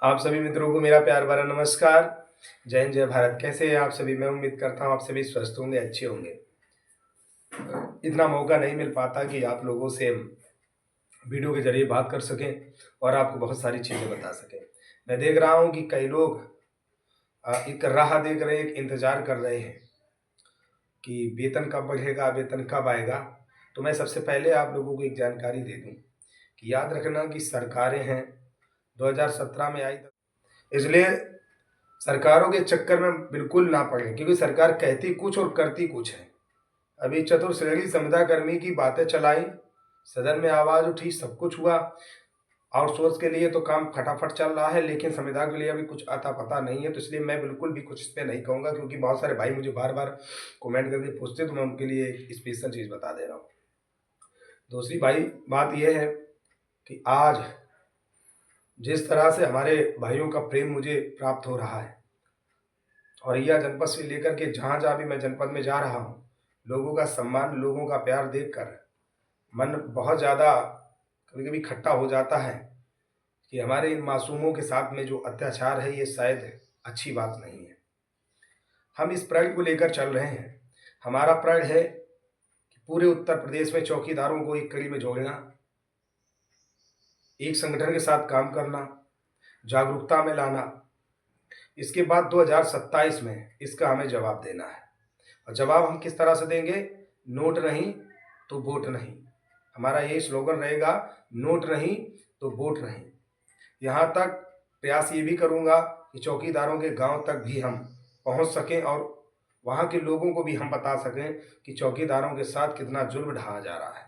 आप सभी मित्रों को मेरा प्यार भरा नमस्कार। जय हिंद, जय भारत। कैसे हैं आप सभी? मैं उम्मीद करता हूँ आप सभी स्वस्थ होंगे, अच्छे होंगे। इतना मौका नहीं मिल पाता कि आप लोगों से वीडियो के ज़रिए बात कर सकें और आपको बहुत सारी चीज़ें बता सकें। मैं देख रहा हूँ कि कई लोग एक राह देख रहे हैं, एक इंतज़ार कर रहे हैं कि वेतन कब बढ़ेगा, वेतन कब आएगा। तो मैं सबसे पहले आप लोगों को एक जानकारी दे दूँ कि याद रखना कि सरकारें हैं 2017 में आई, इसलिए सरकारों के चक्कर में बिल्कुल ना पड़ें, क्योंकि सरकार कहती कुछ और करती कुछ है। अभी चतुर्श्रेणी संविदा कर्मी की बातें चलाई, सदन में आवाज उठी, सब कुछ हुआ। आउटसोर्स के लिए तो काम फटाफट चल रहा है, लेकिन संविदा के लिए अभी कुछ अता पता नहीं है। तो इसलिए मैं बिल्कुल भी कुछ इस पर नहीं कहूँगा, क्योंकि बहुत सारे भाई मुझे बार बार कमेंट करके पूछते, तो मैं उनके लिए एक स्पेशल चीज़ बता दे रहा हूँ। दूसरी भाई बात यह है कि आज जिस तरह से हमारे भाइयों का प्रेम मुझे प्राप्त हो रहा है, औरैया जनपद से लेकर के जहाँ जहाँ भी मैं जनपद में जा रहा हूँ, लोगों का सम्मान, लोगों का प्यार देखकर मन बहुत ज़्यादा कभी कभी खट्टा हो जाता है कि हमारे इन मासूमों के साथ में जो अत्याचार है, ये शायद अच्छी बात नहीं है। हम इस प्रण को लेकर चल रहे हैं। हमारा प्रण है कि पूरे उत्तर प्रदेश में चौकीदारों को एक कड़ी में जोड़ना, एक संगठन के साथ काम करना, जागरूकता में लाना। इसके बाद 2027 में इसका हमें जवाब देना है। और जवाब हम किस तरह से देंगे? नोट नहीं तो वोट नहीं। हमारा यही स्लोगन रहेगा, नोट नहीं तो वोट नहीं। यहाँ तक प्रयास ये भी करूँगा कि चौकीदारों के गांव तक भी हम पहुँच सकें और वहाँ के लोगों को भी हम बता सकें कि चौकीदारों के साथ कितना जुल्म ढाया जा रहा है।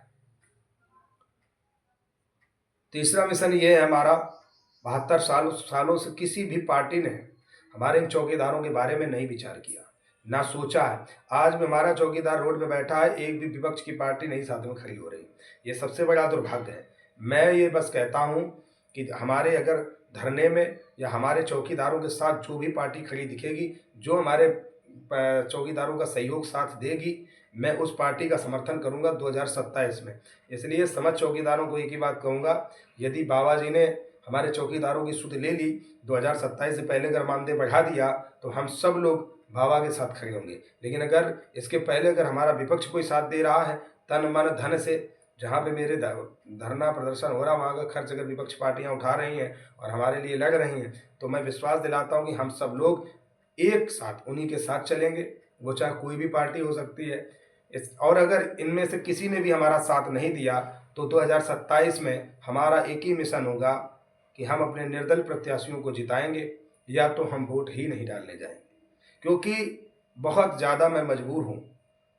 तीसरा मिशन ये है हमारा, 72 सालों से किसी भी पार्टी ने हमारे इन चौकीदारों के बारे में नहीं विचार किया, ना सोचा है। आज भी हमारा चौकीदार रोड पे बैठा है, एक भी विपक्ष की पार्टी नहीं साथ में खड़ी हो रही। ये सबसे बड़ा दुर्भाग्य है। मैं ये बस कहता हूँ कि हमारे अगर धरने में या हमारे चौकीदारों के साथ जो भी पार्टी खड़ी दिखेगी, जो हमारे चौकीदारों का सहयोग साथ देगी, मैं उस पार्टी का समर्थन करूंगा 2027 में। इसलिए समस्त चौकीदारों को एक ही बात कहूँगा, यदि बाबा जी ने हमारे चौकीदारों की सुध ले ली, 2027 से पहले अगर मानदेय बढ़ा दिया, तो हम सब लोग बाबा के साथ खड़े होंगे। लेकिन अगर इसके पहले अगर हमारा विपक्ष कोई साथ दे रहा है तन मन धन से, जहाँ पे मेरे धरना प्रदर्शन हो रहा वहाँ का खर्च अगर विपक्ष पार्टियाँ उठा रही हैं और हमारे लिए लड़ रही हैं, तो मैं विश्वास दिलाता हूँ कि हम सब लोग एक साथ उन्हीं के साथ चलेंगे। वो चाहे कोई भी पार्टी हो सकती है। और अगर इनमें से किसी ने भी हमारा साथ नहीं दिया, तो 2027 में हमारा एक ही मिशन होगा कि हम अपने निर्दल प्रत्याशियों को जिताएंगे, या तो हम वोट ही नहीं डालने जाएंगे। क्योंकि बहुत ज़्यादा मैं मजबूर हूँ।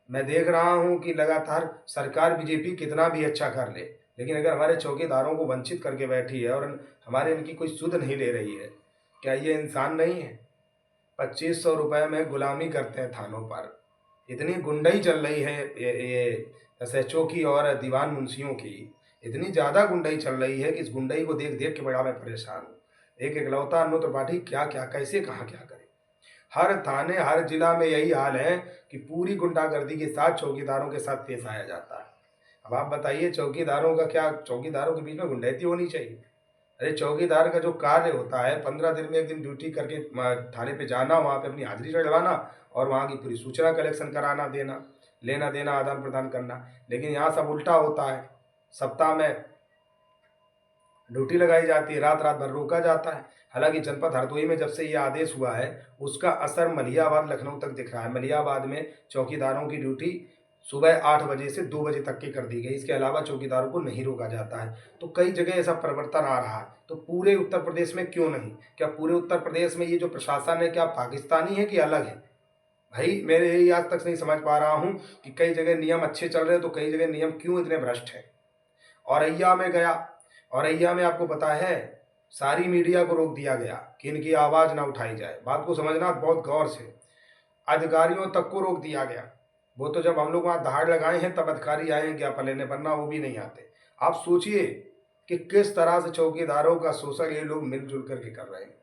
मैं देख रहा हूँ कि लगातार सरकार बीजेपी कितना भी अच्छा कर ले, लेकिन अगर हमारे चौकीदारों को वंचित करके बैठी है और हमारे इनकी कोई सुध नहीं ले रही है, क्या ये इंसान नहीं है? 2500 रुपये में गुलामी करते हैं थानों पर। इतनी गुंडई चल रही है ये एसएचओ की और दीवान मुंशियों की, इतनी ज़्यादा गुंडई चल रही है कि इस गुंडई को देख देख के बड़ा मैं परेशान हूँ। एक इकलौता अन्नूत्र पाठी क्या क्या, कैसे, कहाँ क्या करे। हर थाने, हर जिला में यही हाल है कि पूरी गुंडागर्दी के साथ चौकीदारों के साथ पेश आया जाता है। अब आप बताइए, चौकीदारों का क्या, चौकीदारों के बीच में गुंडैती होनी चाहिए? अरे चौकीदार का जो कार्य होता है, 15 दिन में एक दिन ड्यूटी करके थाने पे जाना, वहाँ पे अपनी हाजिरी चढ़वाना और वहाँ की पूरी सूचना कलेक्शन कराना, देना, लेना देना, आदान प्रदान करना। लेकिन यहाँ सब उल्टा होता है। सप्ताह में ड्यूटी लगाई जाती है, रात रात भर रोका जाता है। हालांकि जनपद हरदोई में जब से ये आदेश हुआ है, उसका असर मलियाबाद, लखनऊ तक दिख रहा है। मलियाबाद में चौकीदारों की ड्यूटी सुबह 8 बजे से 2 बजे तक की कर दी गई। इसके अलावा चौकीदारों को नहीं रोका जाता है। तो कई जगह ऐसा परिवर्तन आ रहा है, तो पूरे उत्तर प्रदेश में क्यों नहीं? क्या पूरे उत्तर प्रदेश में ये जो प्रशासन है, क्या पाकिस्तानी है कि अलग है? भाई मेरे यही आज तक नहीं समझ पा रहा हूँ कि कई जगह नियम अच्छे चल रहे हैं, तो कई जगह नियम क्यों इतने भ्रष्ट हैं। औरैया में गया, औरैया में आपको पता है सारी मीडिया को रोक दिया गया कि इनकी आवाज़ ना उठाई जाए। बात को समझना बहुत गौर से। अधिकारियों तक को रोक दिया गया। वो तो जब हम लोग वहाँ दहाड़ लगाए हैं तब अधिकारी आए हैं ज्ञापन लेने, वरना वो भी नहीं आते। आप सोचिए कि किस तरह से चौकीदारों का शोषण ये लोग मिलजुल करके कर रहे हैं।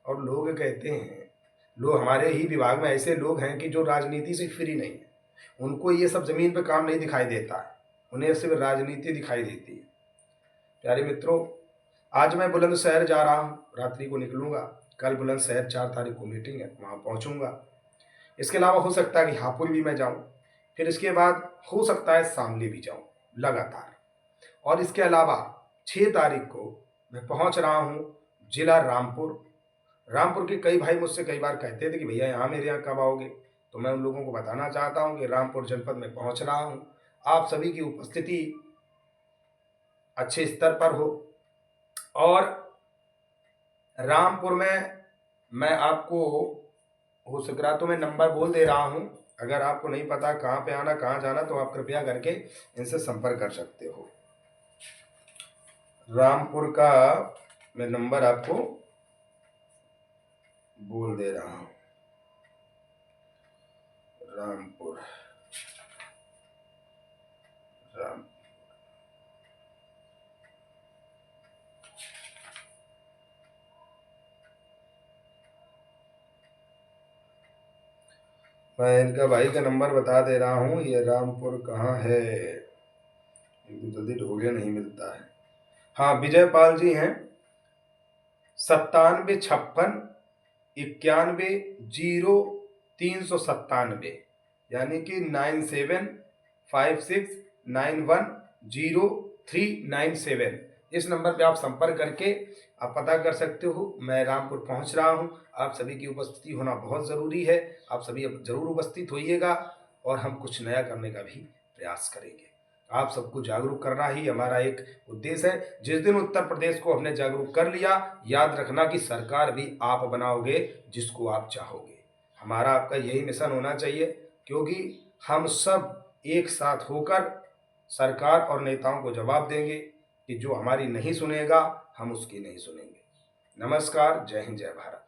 और लोग कहते हैं, लोग हमारे ही विभाग में ऐसे लोग हैं कि जो राजनीति से फ्री नहीं है। उनको ये सब जमीन पे काम नहीं दिखाई देता है, उन्हें सिर्फ राजनीति दिखाई देती है। प्यारे मित्रों, आज मैं बुलंदशहर जा रहा हूँ, रात्रि को निकलूंगा। कल बुलंदशहर 4 तारीख को मीटिंग है, वहाँ पहुँचूंगा। इसके अलावा हो सकता है कि हापुड़ भी मैं जाऊँ, फिर इसके बाद हो सकता है शामली भी जाऊँ लगातार। और इसके अलावा 6 तारीख को मैं पहुँच रहा हूँ जिला रामपुर। रामपुर के कई भाई मुझसे कई बार कहते थे कि भैया यहाँ मेरे यहाँ कब आओगे, तो मैं उन लोगों को बताना चाहता हूँ कि रामपुर जनपद में पहुँच रहा हूँ। आप सभी की उपस्थिति अच्छे स्तर पर हो। और रामपुर में मैं आपको हो सक रहा तो मैं नंबर बोल दे रहा हूँ, अगर आपको नहीं पता कहाँ पे आना कहाँ जाना तो आप कृपया करके इनसे संपर्क कर सकते हो। रामपुर का मैं नंबर आपको बोल दे रहा हूँ। रामपुर राम मैं इनका भाई का नंबर बता दे रहा हूँ। ये रामपुर कहाँ है, इनको जल्दी ढोलिया नहीं मिलता है। हाँ, विजय पाल जी हैं। 9756 91 0397, यानी कि 9756910397। इस नंबर पे आप संपर्क करके आप पता कर सकते हो। मैं रामपुर पहुंच रहा हूं, आप सभी की उपस्थिति होना बहुत ज़रूरी है। आप सभी अब जरूर उपस्थित होइएगा और हम कुछ नया करने का भी प्रयास करेंगे। आप सबको जागरूक करना ही हमारा एक उद्देश्य है। जिस दिन उत्तर प्रदेश को हमने जागरूक कर लिया, याद रखना कि सरकार भी आप बनाओगे जिसको आप चाहोगे। हमारा आपका यही मिशन होना चाहिए, क्योंकि हम सब एक साथ होकर सरकार और नेताओं को जवाब देंगे कि जो हमारी नहीं सुनेगा हम उसकी नहीं सुनेंगे। नमस्कार, जय हिंद, जय भारत।